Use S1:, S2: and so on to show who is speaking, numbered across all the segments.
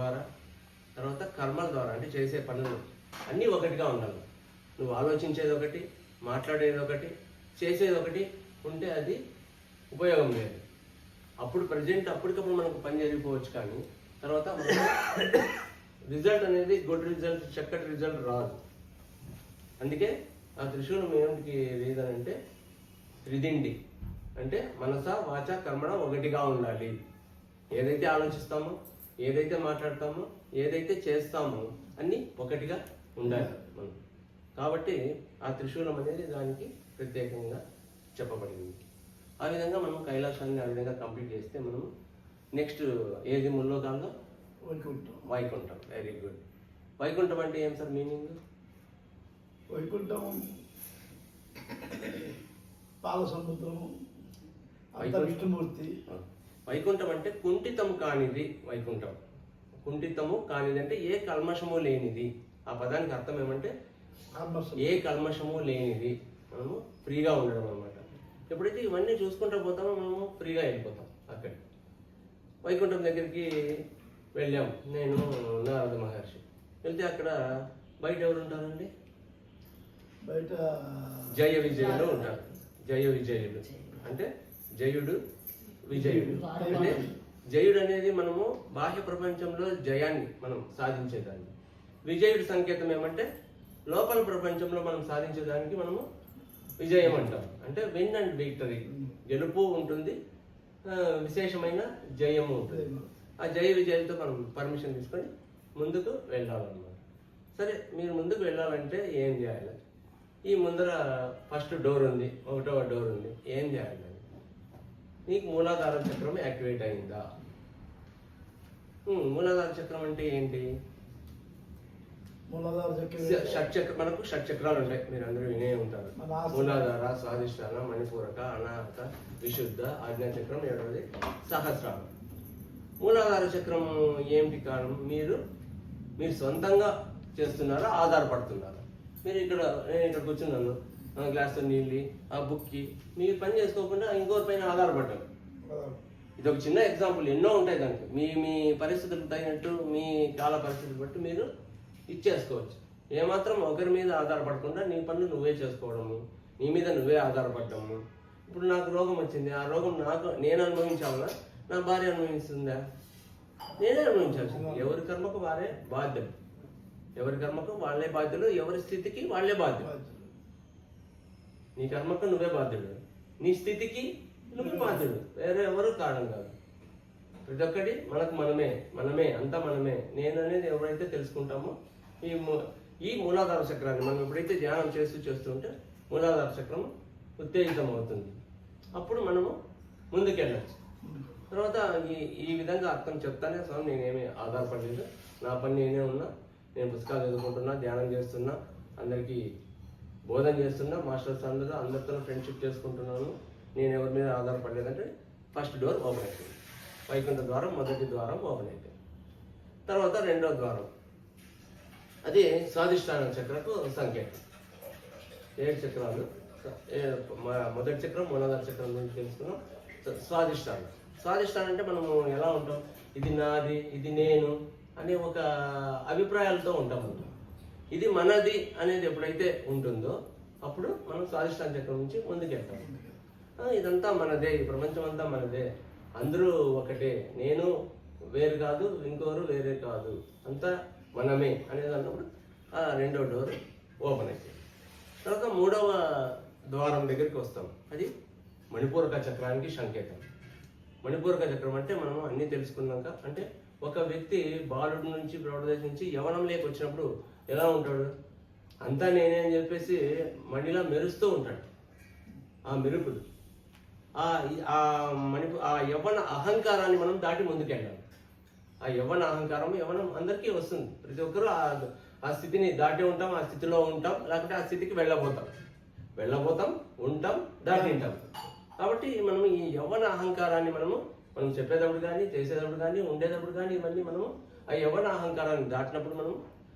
S1: ద్వారా, తర్వాత కర్మల ద్వారా, అంటే చేసే పనులు అన్నీ ఒకటిగా ఉండాలి. నువ్వు ఆలోచించేది ఒకటి, మాట్లాడేది ఒకటి, చేసేది ఒకటి ఉంటే అది ఉపయోగం లేదు. అప్పుడు ప్రజెంట్ అప్పటికప్పుడు మనకు పని జరిగిపోవచ్చు, కానీ తర్వాత రిజల్ట్ అనేది గుడ్ రిజల్ట్, చక్కటి రిజల్ట్ రాదు. అందుకే ఆ త్రిశూలం ఏమిటికి రీజన్ అంటే త్రిదిండి, అంటే మనస వాచ కర్మణ ఒకటిగా ఉండాలి. ఏదైతే ఆలోచిస్తామో, ఏదైతే మాట్లాడతామో, ఏదైతే చేస్తామో అన్నీ ఒకటిగా ఉండాలి మనం. కాబట్టి ఆ త్రిశూలం అనేది దానికి ప్రత్యేకంగా చెప్పబడింది. ఆ విధంగా మనం కైలాసాన్ని ఆ విధంగా కంప్లీట్ చేస్తే మనం నెక్స్ట్ ఏది ముల్లోకాల్లో వైకుంఠం. Very good. వైకుంఠం అంటే ఏం సార్ మీనింగ్?
S2: వైకుంఠం పాల సముద్రము, విష్ణుమూర్తి.
S1: వైకుంఠం అంటే కుంఠితము కానిది. వైకుంఠం కుంఠితము కానిది అంటే ఏ కల్మషము లేనిది. ఆ పదానికి అర్థం ఏమంటే ఏ కల్మషము లేనిది, మనము ఫ్రీగా ఉండడం అనమాట. ఎప్పుడైతే ఇవన్నీ చూసుకుంటూ పోతామో మనము ఫ్రీగా వెళ్ళిపోతాం. అక్కడ వైకుంఠం దగ్గరికి వెళ్ళాం, నేను నారద మహర్షి. వెళ్తే అక్కడ బయట ఎవరు ఉంటారండి?
S2: బయట
S1: జయ విజయులు ఉంటారు. జయ విజయుడు అంటే జయుడు, విజయుడు. అంటే జయుడు అనేది మనము బాహ్య ప్రపంచంలో జయాన్ని మనం సాధించేదాన్ని. విజయుడి సంకేతం ఏమంటే లోపల ప్రపంచంలో మనం సాధించేదానికి మనము విజయం అంటాం. అంటే విన్ అండ్ విక్టరీ, గెలుపు ఉంటుంది, విశేషమైన జయము ఉంటుంది. ఆ జయ విజయాలతో మనం పర్మిషన్ తీసుకొని ముందుకు వెళ్ళాలన్నమాట. సరే, మీరు ముందుకు వెళ్ళాలంటే ఏం చేయాలి? ఈ ముందర ఫస్ట్ డోర్ ఉంది, 1వ డోర్ ఉంది. ఏం చేయాలి? నీకు మూలాధార చక్రం యాక్టివేట్ అయిందా? మూలాధార చక్రం అంటే ఏంటి? మనకు షట్చక్రాలు ఉంటాయి, మీరు అందరూ వినే ఉంటారు. మూలాధార, స్వాధిష్టాన, మణిపూరక, అనాహత, విశుద్ధ, ఆజ్ఞాచక్రం, 7వది సహస్రారం. మూలాధార చక్రం ఏమిటి కారణం? మీరు సొంతంగా చేస్తున్నారా, ఆధారపడుతున్నారా? మీరు నేను ఇక్కడ కూర్చున్నాను, గ్లాస్తో నీళ్ళు, ఆ బుక్కి మీరు పని చేసుకోకుండా ఇంకోరి పైన ఆధారపడ్డారు. ఇది ఒక చిన్న ఎగ్జాంపుల్, ఎన్నో ఉంటాయి దానికి. మీ పరిస్థితులకు తగినట్టు, మీ కాల పరిస్థితులు బట్టి మీరు ఇచ్చేసుకోవచ్చు. ఏమాత్రం ఒకరి మీద ఆధారపడకుండా నీ పనులు నువ్వే చేసుకోవడము, నీ మీద నువ్వే ఆధారపడము. ఇప్పుడు నాకు రోగం వచ్చింది, ఆ రోగం నేను అనుభవించాలా, నా భార్య అనుభవిస్తుందా? నేనే అనుభవించాల్సింది. ఎవరి కర్మకు వారే బాధ్యులు, ఎవరి కర్మకు వాళ్ళే బాధ్యులు, ఎవరి స్థితికి వాళ్ళే బాధ్యులు. నీ కర్మకు నువ్వే బాధ్యుడు, నీ స్థితికి నువ్వు బాధ్యుడు, వేరే ఎవరు కారణం కాదు. ప్రతి ఒక్కటి మనకు మనమే అంతా మనమే. నేను అనేది ఎవరైతే తెలుసుకుంటామో ఈ మూలాధార చక్రాన్ని మనం ఎప్పుడైతే ధ్యానం చేస్తుంటే మూలాధార చక్రం ఉత్తేజితం అవుతుంది. అప్పుడు మనము ముందుకెళ్ళచ్చు. తర్వాత ఈ విధంగా అర్థం చెప్తానే స్వామి, నేనేమి ఆధారపడలేదు, నా పని నేనే ఉన్నా, నేను పుస్తకాలు చదువుకుంటున్నా, ధ్యానం చేస్తున్నా, అందరికీ బోధన చేస్తున్నా, మాస్టర్స్ అందరితో ఫ్రెండ్షిప్ చేసుకుంటున్నాను, నేను ఎవరి మీద ఆధారపడలేదంటే ఫస్ట్ డోర్ ఓపెన్ అవుతుంది. వైకుంఠ ద్వారం, మొదటి ద్వారం ఓపెన్ అవుతుంది. తర్వాత 2వ ద్వారం, అది స్వాధిష్టాన చక్రకు సంకేతం. 7 చక్రాలు, మొదటి చక్రం, మూలాధార చక్రం గురించి తెలుసుకున్నాం. స్వాధిష్టానం అంటే మనము ఎలా ఉంటాం? ఇది నాది, ఇది నేను అనే ఒక అభిప్రాయాలతో ఉంటాం. ఇది మనది అనేది ఎప్పుడైతే ఉంటుందో అప్పుడు మనం స్వాధిష్టాన చక్రం నుంచి ముందుకెళ్తాం. ఇదంతా మనదే, ఈ ప్రపంచం అంతా మనదే, అందరూ ఒకటే, నేను వేరు కాదు, ఇంకోరు వేరే కాదు, అంతా మనమే అనేది అన్నప్పుడు ఆ 2వ డోర్ ఓపెన్ అవుతుంది. తర్వాత 3వ ద్వారం దగ్గరికి వస్తాం. అది మణిపూరక చక్రానికి సంకేతం. మణిపూరక చక్రం అంటే మనం అన్నీ తెలుసుకున్నాక, అంటే ఒక వ్యక్తి బాలుడి నుంచి, ప్రౌఢదశ నుంచి యవనంలోకి వచ్చినప్పుడు ఎలా ఉంటాడు? అంతా నేనే అని చెప్పేసి మణిలా మెరుస్తూ ఉంటాడు. ఆ మెరుపులు, ఆ యవ్వన అహంకారాన్ని మనం దాటి ముందుకెళ్ళాలి. ఆ యవ్వన అహంకారం, యవ్వనం అందరికీ వస్తుంది. ప్రతి ఒక్కరూ ఆ స్థితిని దాటి ఉంటాం, ఆ స్థితిలో ఉంటాం, లేకపోతే ఆ స్థితికి వెళ్ళబోతాం, ఉంటాం, దాటింటాం. కాబట్టి మనం ఈ యవ్వన అహంకారాన్ని మనం చెప్పేటప్పుడు కానీ, చేసేటప్పుడు కానీ, ఉండేటప్పుడు కానీ, ఇవన్నీ మనము ఆ యవ్వన అహంకారాన్ని దాటినప్పుడు మనం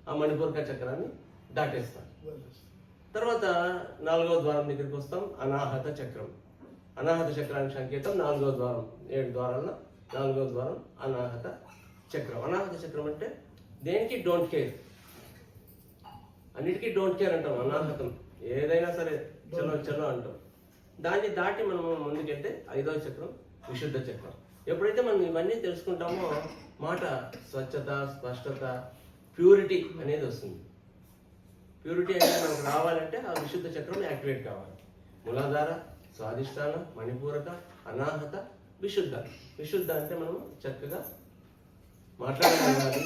S1: ఆ మణిపూరక చక్రాన్ని దాటేస్తాం. తర్వాత 4వ ద్వారం దగ్గరికి వస్తాం, అనాహత చక్రం. అనాహత చక్రానికి సంకేతం 4వ ద్వారం. 7 ద్వారాల్లో 4వ ద్వారం అనాహత చక్రం. అనాహత చక్రం అంటే దేనికి డోంట్ కేర్, అన్నిటికీ డోంట్ కేర్ అంటాం. అనాహతం ఏదైనా సరే చలో చలో అంటాం. దాన్ని దాటి మనం ముందుకెళ్తే 5వ చక్రం విశుద్ధ చక్రం. ఎప్పుడైతే మనం ఇవన్నీ తెలుసుకుంటామో మాట స్వచ్ఛత, స్పష్టత, ప్యూరిటీ అనేది వస్తుంది. ప్యూరిటీ అనేది మనకు రావాలంటే ఆ విశుద్ధ చక్రం యాక్టివేట్ కావాలి. మూలాధార, స్వాధిష్టాన, మణిపూరక, అనాహత, విశుద్ధ. విశుద్ధ అంటే మనం చక్కగా మాట్లాడగలగాలి,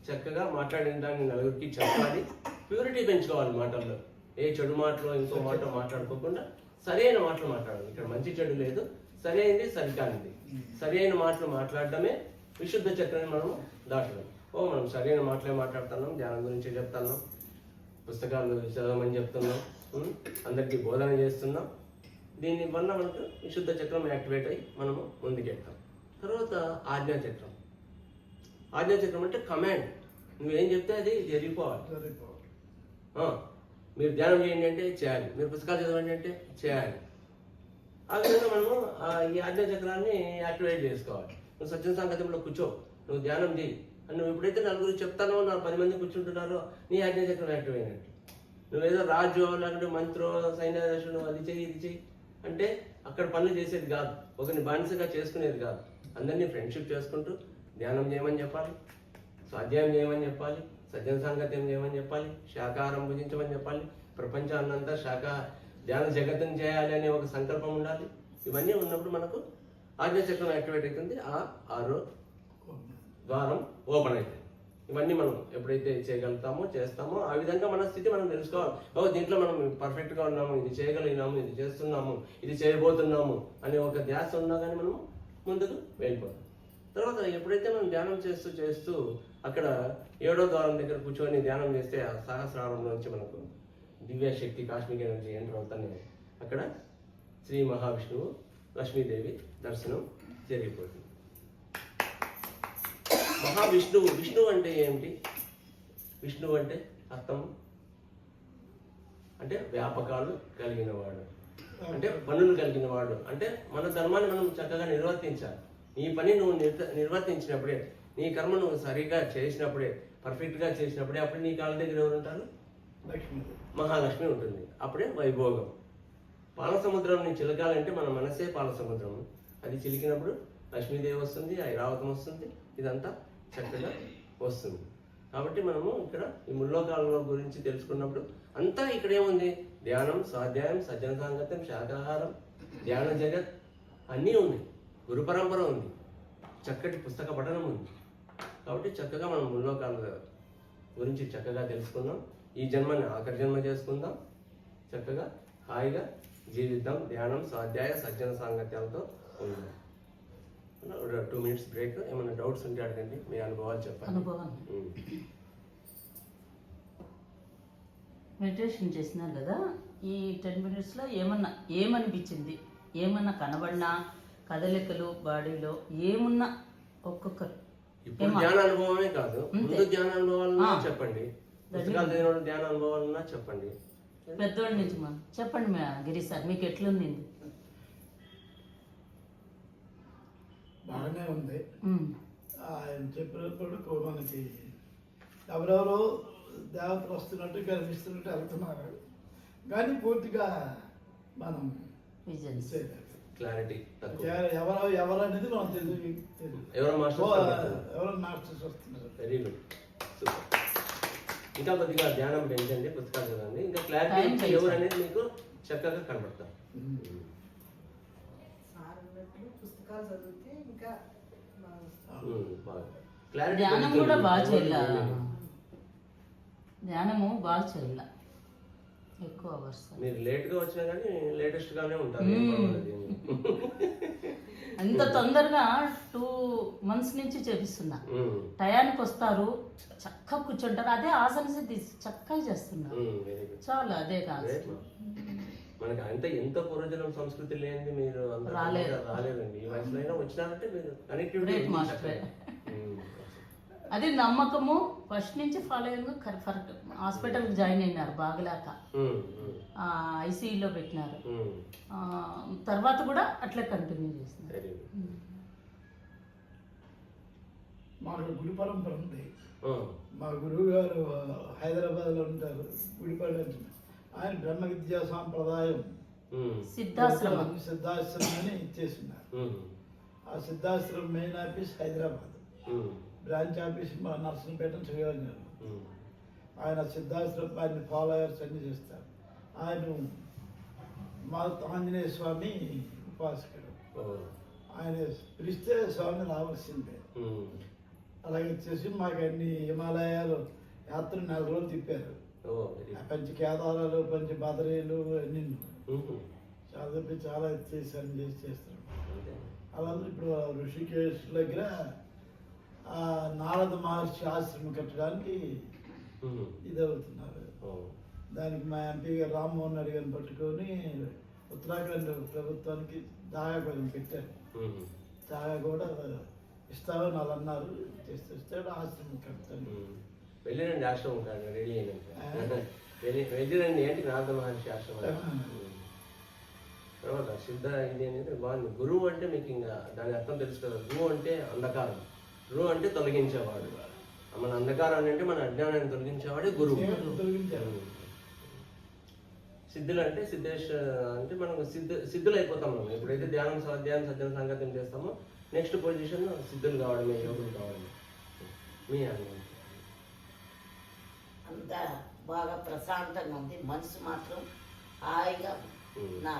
S1: చక్కగా మాట్లాడిన దాన్ని నలుగురికి చెప్పాలి, ప్యూరిటీ పెంచుకోవాలి మాటల్లో. ఏ చెడు మాటలు ఇంకో మాట మాట్లాడుకోకుండా సరైన మాటలు మాట్లాడాలి. ఇక్కడ మంచి చెడు లేదు, సరైనది సరికానిది. సరైన మాటలు మాట్లాడటమే విశుద్ధ చక్రాన్ని మనం దాటడం. మనం సరైన మాటలే మాట్లాడుతున్నాం, ధ్యానం గురించి చెప్తున్నాం, పుస్తకాలు చదవమని చెప్తున్నాం, అందరికీ బోధన చేస్తున్నాం. దీని వల్ల మనకు విశుద్ధ చక్రం యాక్టివేట్ అయ్యి మనము ముందుకెళ్తాం. తర్వాత ఆజ్ఞాచక్రం. ఆజ్ఞాచక్రం అంటే కమాండ్. నువ్వేం చెప్తే అది జరిగిపోవాలి. మీరు ధ్యానం చేయండి అంటే చేయాలి, మీరు పుస్తకాలు చదవండి అంటే చేయాలి. ఆ విధంగా మనము ఈ ఆజ్ఞాచక్రాన్ని యాక్టివేట్ చేసుకోవాలి. నువ్వు సత్యం సంగతంలో కూర్చో, నువ్వు ధ్యానం చేయి అని నువ్వు ఎప్పుడైతే నలుగురు చెప్తానో, 10 మంది కూర్చుంటున్నారో నీ ఆజ్ఞాచక్రం యాక్టివ్ అయినట్టు. నువ్వేదో రాజు లేకుంటే మంత్రో సైన్యాధీశుడు అది చెయ్యి ఇది చెయ్యి అంటే అక్కడ పనులు చేసేది కాదు, ఒకరిని బానిసగా చేసుకునేది కాదు. అందరినీ ఫ్రెండ్షిప్ చేసుకుంటూ ధ్యానం చేయమని చెప్పాలి, స్వాధ్యాయం చేయమని చెప్పాలి, సజ్జన సాంగత్యం చేయమని చెప్పాలి, శాకాహారం భుజించమని చెప్పాలి, ప్రపంచాన్నంతా ధ్యాన జగత్తుని చేయాలి అనే ఒక సంకల్పం ఉండాలి. ఇవన్నీ ఉన్నప్పుడు మనకు ఆజ్ఞాచక్రం యాక్టివేట్ అవుతుంది. ఆ 6వ ద్వారం ఓపెన్ అవుతుంది. ఇవన్నీ మనం ఎప్పుడైతే చేయగలుగుతామో చేస్తామో ఆ విధంగా మన స్థితి మనం తెలుసుకోవాలి. దీంట్లో మనం పర్ఫెక్ట్గా ఉన్నాము, ఇది చేయగలిగినాము, ఇది చేస్తున్నాము, ఇది చేయబోతున్నాము అనే ఒక ధ్యాస ఉన్నా కానీ మనం ముందుకు వెళ్ళిపోతాం. తర్వాత ఎప్పుడైతే మనం ధ్యానం చేస్తూ చేస్తూ అక్కడ 7వ ద్వారం దగ్గర కూర్చొని ధ్యానం చేస్తే ఆ సహస్రారంలో నుంచి మనకు దివ్య శక్తి, కాస్మిక్ ఎనర్జీ ఎంటర్ అవుతానే అక్కడ శ్రీ మహావిష్ణువు, లక్ష్మీదేవి దర్శనం జరిగిపోతుంది. మహావిష్ణువు, విష్ణువు అంటే ఏమిటి? విష్ణువు అంటే అర్థం అంటే వ్యాపకాలు కలిగిన వాడు, అంటే పనులు కలిగిన వాడు. అంటే మన ధర్మాన్ని మనం చక్కగా నిర్వర్తించాలి. నీ పని నువ్వు నిర్వర్తించినప్పుడే, నీ కర్మ నువ్వు సరిగా చేసినప్పుడే, పర్ఫెక్ట్గా చేసినప్పుడే అప్పుడు నీ కాళ్ళ దగ్గర ఎవరు ఉంటారు? మహాలక్ష్మి ఉంటుంది. అప్పుడే వైభోగం. పాలసముద్రం చిలకాలంటే మన మనసే పాలసముద్రం. అది చిలికినప్పుడు లక్ష్మీదేవి వస్తుంది, ఐరావతం వస్తుంది, ఇదంతా చక్కగా వస్తుంది. కాబట్టి మనము ఇక్కడ ఈ ముల్లోకాల గురించి తెలుసుకున్నప్పుడు అంతా ఇక్కడ ఏముంది? ధ్యానం, స్వాధ్యాయం, సజ్జన సాంగత్యం, శాకాహారం, ధ్యాన జగత్ అన్నీ ఉన్నాయి. గురు పరంపర ఉంది, చక్కటి పుస్తక పఠనం ఉంది. కాబట్టి చక్కగా మనం ముల్లోకాల గురించి చక్కగా తెలుసుకుందాం. ఈ జన్మని ఆఖరి జన్మ చేసుకుందాం. చక్కగా హాయిగా జీవిద్దాం. ధ్యానం, స్వాధ్యాయ, సజ్జన సాంగత్యాలతో ఉందాం. 2 minutes బ్రేక్. ఏమైనా డౌట్స్ ఉంటే అడగండి, మీ అనుభవాలు చెప్పండి.
S3: మెడిటేషన్ చేసినారు కదా, ఈ 10 minutesలో ఏమనిపించింది? ఏమన్నా కనబడినా, కదలికలు బాడీలో ఏమున్నా ఒక్కొక్కరు
S1: ఇప్పుడు ధ్యాన అనుభవమే కాదు, ముందు ధ్యాన అనుభవాలన్నా చెప్పండి, పుస్తకాలు చదివిన ధ్యాన అనుభవాలన్నా చెప్పండి.
S3: పెద్దోళ్ళ నుంచి చెప్పండి గిరి సార్, మీకు ఎట్లుంది?
S2: బాగానే ఉంది. ఆయన చెప్పినప్పుడు మనకి ఎవరెవరో దేవతలు వస్తున్నట్టు కనిపిస్తున్నట్టు వెళ్తున్నారు, కానీ పూర్తిగా మనం
S1: క్లారిటీ
S2: ఎవరు అనేది మనం తెలియదు. ఎవరో మాస్టర్స్ వస్తున్నారు.
S1: Very good, super. ఇంకా కొద్దిగా ధ్యానం పెంచండి, పుస్తకాలు చదవండి, ఇంకా క్లారిటీ ఎవరు అనేది మీకు చక్కగా కనబడతారు.
S3: ధ్యానం కూడా బాగా చేయాలి, ధ్యానము బాగా చేయాలి. ఎక్కువ అవర్స్
S1: మీరు లేట్ గా వచ్చినా కానీ లేటెస్ట్ గానే ఉంటారు.
S3: అంత తొందరగా 2 months నుంచి చేపిస్తున్నా. టయానికి వస్తారు, చక్కగా కూర్చుంటారు, అదే ఆసన సిద్ధి చక్కగా చేస్తున్నారు. చాలా అదే కాదు.
S1: మనకి అంత ఎంత పూర్వజనం సంస్కృతి లేనిది మీరు రాలేదండి. ఈ వయసులో అయినా వచ్చినారంటే మీరు కనెక్టివిటీ.
S3: అది నమ్మకము ఫస్ట్ నుంచి ఫాలో అయ్యాను. కరెక్ట్ హాస్పిటల్కి జాయిన్ అయినారు బాగలేక, ఐసీయూలో పెట్టినారు. తర్వాత కూడా అట్లా కంటిన్యూ చేస్తున్నారు.
S2: మాకు గుడి పరంపర ఉంది.
S1: ఆ,
S2: మా గురువు గారు హైదరాబాద్లో ఉంటారు, గుడిపాడు అంటున్నారు. ఆయన బ్రహ్మ విద్యా సాంప్రదాయం
S3: సిద్ధాశ్రమం
S2: సిద్ధాశ్రమని ఇచ్చేస్తున్నారు. ఆ Siddhashramam main office Hyderabad, branch office మా నర్సంపేట శ్రీరంగం. ఆయన సిద్ధాశ్రమం ఆయన ఫాలోయర్స్ అన్ని చేస్తారు. ఆయన మా ఆంజనేయ స్వామి ఉపాసకుడు. ఆయన పిలిస్తే స్వామి రావాల్సిందే. అలాగే చేసి మాకు అన్ని హిమాలయాలు యాత్ర 4 రోజులు తిప్పారు. పంచ కేదారాలు, పంచ బదరీలు అన్ని చాలా చాలా చేస్తున్నాం. అలాగే ఇప్పుడు ఋషికేశ్ దగ్గర నారద మహర్షి ఆశ్రమం కట్టడానికి ఇది అవుతున్నారు. దానికి మా ఎంపీ గారు రామ్మోహన్ రెడ్డి గారిని పట్టుకొని ఉత్తరాఖండ్ ప్రభుత్వానికి దాగా కొంచెం పెట్టారు. దాగా కూడా ఇస్తామని వాళ్ళు అన్నారు. చేస్తాడు ఆశ్రమం కడతాను.
S1: వెళ్ళిరండి ఆశ్రమం కాదు రెడీ అయినాక వెళ్ళిరండి ఏంటి నారద మహర్షి ఆశ్రమం. తర్వాత సిద్ధ ఇది అనేది బాగుంది. గురువు అంటే మీకు ఇంకా దాని అర్థం తెలుసు కదా. గురువు అంటే అంధకారం, గురువు అంటే తొలగించేవాడు. మన అంధకారాన్ని అంటే మన అజ్ఞానాన్ని తొలగించేవాడే గురువు. సిద్ధులు అంటే సిద్ధేశ్వర అంటే మనం సిద్ధులు అయిపోతాం. మనం ఎప్పుడైతే ధ్యానం స్వాధ్యాయం సజ్జన సంగతం చేస్తామో నెక్స్ట్ పొజిషన్ సిద్ధులు కావడమే, యోగులు కావడమే. మీ అనుభవం
S4: అంతా బాగా ప్రశాంతంగా ఉంది. మనసు మాత్రం హాయిగా నా